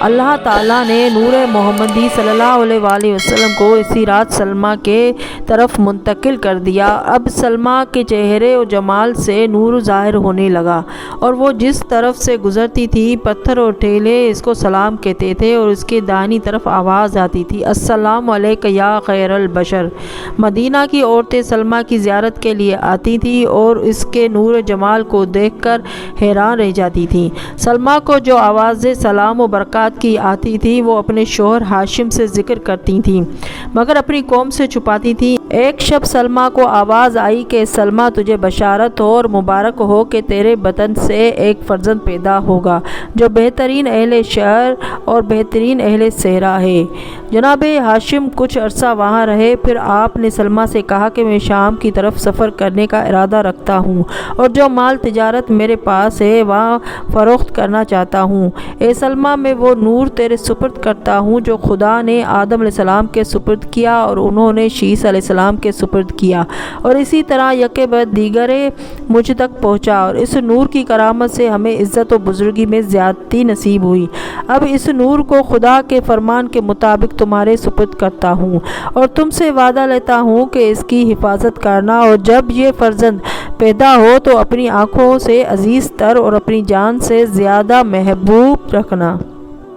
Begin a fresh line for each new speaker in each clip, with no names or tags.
اللہ تعالیٰ نے نور محمدی صلی اللہ علیہ وسلم کو اسی رات سلمیٰ کے طرف منتقل کر دیا۔ اب سلمیٰ کے چہرے و جمال سے نور ظاہر ہونے لگا، اور وہ جس طرف سے گزرتی تھی پتھر اور ٹھیلے اس کو سلام کہتے تھے، اور اس کے دائیں طرف آواز آتی تھی، السلام علیک یا خیر البشر۔ مدینہ کی عورتیں سلمیٰ کی زیارت کے لیے آتی تھیں اور اس کے نور جمال کو دیکھ کر حیران رہ جاتی تھیں۔ سلمیٰ کو جو آوازیں سلام و برکات کی آتی تھی وہ اپنے شوہر ہاشم سے ذکر کرتی تھیں، مگر اپنی قوم سے چھپاتی تھیں۔ ایک شب سلمیٰ کو آواز آئی کہ سلمیٰ تجھے بشارت ہو اور مبارک ہو کہ تیرے بطن سے ایک فرزند پیدا ہوگا جو بہترین اہل شہر اور بہترین اہل صحرا ہے۔ جناب ہاشم کچھ عرصہ وہاں رہے، پھر آپ نے سلمیٰ سے کہا کہ میں شام کی طرف سفر کرنے کا ارادہ رکھتا ہوں اور جو مال تجارت میرے پاس ہے وہاں فروخت کرنا چاہتا ہوں۔ اے سلمیٰ، میں وہ نور تیرے سپرد کرتا ہوں جو خدا نے آدم علیہ السلام کے سپرد کیا اور انہوں نے شیس علیہ السلام کے سپرد کیا، اور اسی طرح یکے بعد دیگر مجھ تک پہنچا، اور اس نور کی کرامت سے ہمیں عزت و بزرگی میں زیادتی نصیب ہوئی۔ اب اس نور کو خدا کے فرمان کے مطابق تمہارے سپرد کرتا ہوں اور تم سے وعدہ لیتا ہوں کہ اس کی حفاظت کرنا، اور جب یہ فرزند پیدا ہو تو اپنی آنکھوں سے عزیز تر اور اپنی جان سے زیادہ محبوب رکھنا،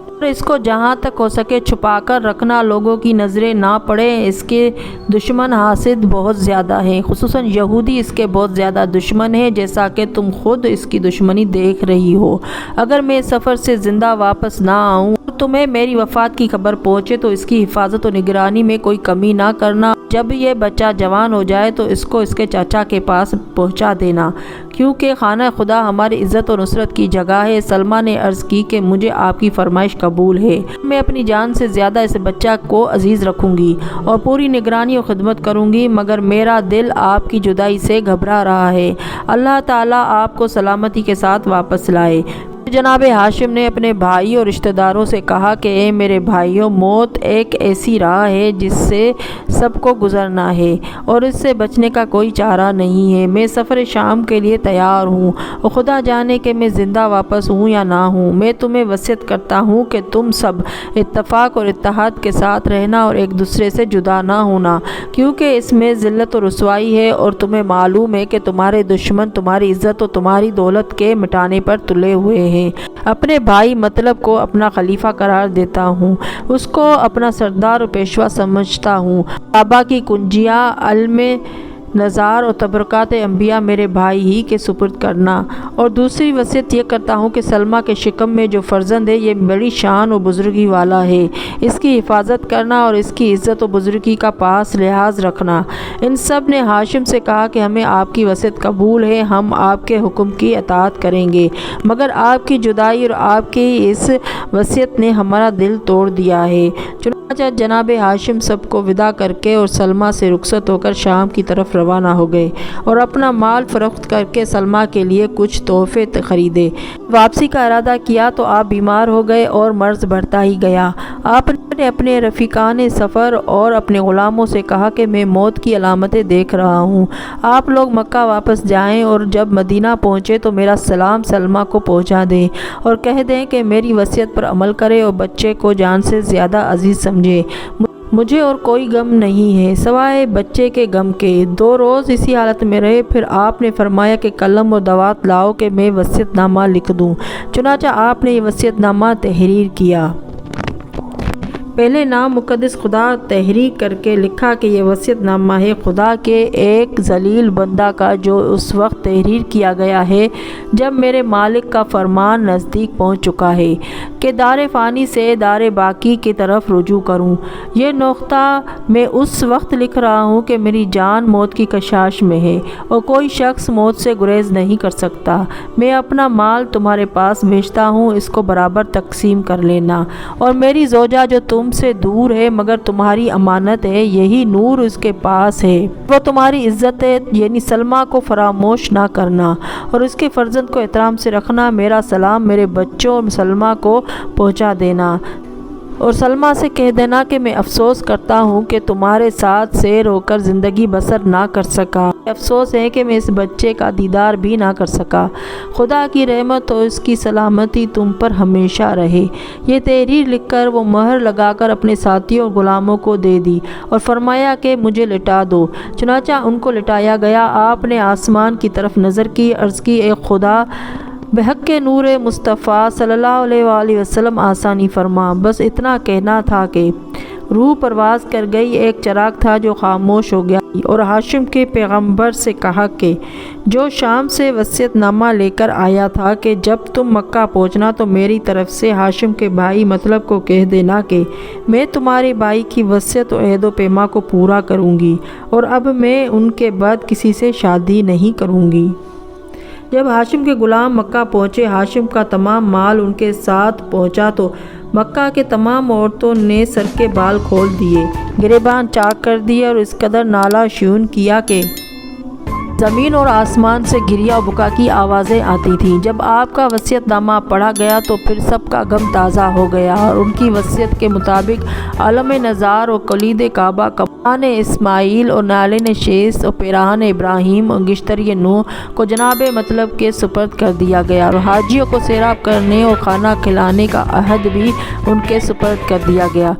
اور اس کو جہاں تک ہو سکے چھپا کر رکھنا، لوگوں کی نظریں نہ پڑیں۔ اس کے دشمن حاسد بہت زیادہ ہیں، خصوصاً یہودی اس کے بہت زیادہ دشمن ہیں، جیسا کہ تم خود اس کی دشمنی دیکھ رہی ہو۔ اگر میں سفر سے زندہ واپس نہ آؤں اور تمہیں میری وفات کی خبر پہنچے تو اس کی حفاظت و نگرانی میں کوئی کمی نہ کرنا۔ جب یہ بچہ جوان ہو جائے تو اس کو اس کے چاچا کے پاس پہنچا دینا، کیونکہ خانہ خدا ہماری عزت و نصرت کی جگہ ہے۔ سلمیٰ نے عرض کی کہ مجھے آپ کی فرمائش قبول ہے، میں اپنی جان سے زیادہ اس بچہ کو عزیز رکھوں گی اور پوری نگرانی و خدمت کروں گی، مگر میرا دل آپ کی جدائی سے گھبرا رہا ہے۔ اللہ تعالیٰ آپ کو سلامتی کے ساتھ واپس لائے۔ جناب ہاشم نے اپنے بھائی اور رشتہ داروں سے کہا کہ اے میرے بھائیوں، موت ایک ایسی راہ ہے جس سے سب کو گزرنا ہے اور اس سے بچنے کا کوئی چارہ نہیں ہے۔ میں سفر شام کے لیے تیار ہوں اور خدا جانے کہ میں زندہ واپس ہوں یا نہ ہوں۔ میں تمہیں وصیت کرتا ہوں کہ تم سب اتفاق اور اتحاد کے ساتھ رہنا اور ایک دوسرے سے جدا نہ ہونا، کیونکہ اس میں ذلت و رسوائی ہے، اور تمہیں معلوم ہے کہ تمہارے دشمن تمہاری عزت اور تمہاری دولت کے مٹانے پر تلے ہوئے ہیں۔ اپنے بھائی مطلب کو اپنا خلیفہ قرار دیتا ہوں، اس کو اپنا سردار و پیشوا سمجھتا ہوں۔ بابا کی کنجیاں، علم نظار اور تبرکات انبیاء میرے بھائی ہی کے سپرد کرنا، اور دوسری وصیت یہ کرتا ہوں کہ سلمیٰ کے شکم میں جو فرزند ہے یہ بڑی شان و بزرگی والا ہے، اس کی حفاظت کرنا اور اس کی عزت و بزرگی کا پاس لحاظ رکھنا۔ ان سب نے ہاشم سے کہا کہ ہمیں آپ کی وصیت قبول ہے، ہم آپ کے حکم کی اطاعت کریں گے، مگر آپ کی جدائی اور آپ کی اس وصیت نے ہمارا دل توڑ دیا ہے۔ چنانچہ جناب ہاشم سب کو وداع کر کے اور سلمیٰ سے رخصت ہو کر شام کی طرف روانہ ہو گئے اور اپنا مال فروخت کر کے سلمیٰ کے لیے کچھ تحفے خریدے۔ واپسی کا ارادہ کیا تو آپ بیمار ہو گئے اور مرض بڑھتا ہی گیا۔ آپ نے اپنے رفیقان سفر اور اپنے غلاموں سے کہا کہ میں موت کی علامتیں دیکھ رہا ہوں، آپ لوگ مکہ واپس جائیں اور جب مدینہ پہنچے تو میرا سلام سلمیٰ کو پہنچا دیں اور کہہ دیں کہ میری وصیت پر عمل کرے اور بچے کو جان سے زیادہ عزیز سمجھے۔ مجھے اور کوئی غم نہیں ہے سوائے بچے کے غم کے۔ 2 روز اسی حالت میں رہے، پھر آپ نے فرمایا کہ قلم اور دوات لاؤ کہ میں وصیت نامہ لکھ دوں۔ چنانچہ آپ نے یہ وصیت نامہ تحریر کیا۔ پہلے نام مقدس خدا تحریر کر کے لکھا کہ یہ وصیت نامہ ہے خدا کے ایک ذلیل بندہ کا، جو اس وقت تحریر کیا گیا ہے جب میرے مالک کا فرمان نزدیک پہنچ چکا ہے کہ دار فانی سے دار باقی کی طرف رجوع کروں۔ یہ نقطہ میں اس وقت لکھ رہا ہوں کہ میری جان موت کی کشاش میں ہے اور کوئی شخص موت سے گریز نہیں کر سکتا۔ میں اپنا مال تمہارے پاس بھیجتا ہوں، اس کو برابر تقسیم کر لینا، اور میری زوجہ جو تم سے دور ہے مگر تمہاری امانت ہے، یہی نور اس کے پاس ہے، وہ تمہاری عزت ہے، یعنی سلمیٰ کو فراموش نہ کرنا اور اس کے فرزند کو احترام سے رکھنا۔ میرا سلام میرے بچوں اور سلمیٰ کو پہنچا دینا، اور سلمہ سے کہہ دینا کہ میں افسوس کرتا ہوں کہ تمہارے ساتھ سیر ہو کر زندگی بسر نہ کر سکا، افسوس ہے کہ میں اس بچے کا دیدار بھی نہ کر سکا۔ خدا کی رحمت اور اس کی سلامتی تم پر ہمیشہ رہے۔ یہ تحریر لکھ کر وہ مہر لگا کر اپنے ساتھیوں اور غلاموں کو دے دی اور فرمایا کہ مجھے لٹا دو۔ چنانچہ ان کو لٹایا گیا۔ آپ نے آسمان کی طرف نظر کی، عرض کی، اے خدا، بحق نور مصطفیٰ صلی اللہ علیہ وآلہ وسلم آسانی فرما۔ بس اتنا کہنا تھا کہ روح پرواز کر گئی۔ ایک چراغ تھا جو خاموش ہو گیا اور ہاشم کے پیغمبر سے کہا کہ جو شام سے وصیت نامہ لے کر آیا تھا کہ جب تم مکہ پہنچنا تو میری طرف سے ہاشم کے بھائی مطلب کو کہہ دینا کہ میں تمہارے بھائی کی وصیت و عہد و پیما کو پورا کروں گی اور اب میں ان کے بعد کسی سے شادی نہیں کروں گی۔ جب ہاشم کے غلام مکہ پہنچے، ہاشم کا تمام مال ان کے ساتھ پہنچا تو مکہ کے تمام عورتوں نے سر کے بال کھول دیے، گریبان چاک کر دیے اور اس قدر نالہ شیون کیا کہ زمین اور آسمان سے گریہ و بکا کی آوازیں آتی تھیں۔ جب آپ کا وصیت نامہ پڑھا گیا تو پھر سب کا غم تازہ ہو گیا اور ان کی وصیت کے مطابق علم نزار اور کلید کعبہ، کمان اسماعیل اور نالین شیش اور پیراہن ابراہیم اور گشتری نوح کو جناب مطلب کے سپرد کر دیا گیا اور حاجیوں کو سیراب کرنے اور کھانا کھلانے کا عہد بھی ان کے سپرد کر دیا گیا۔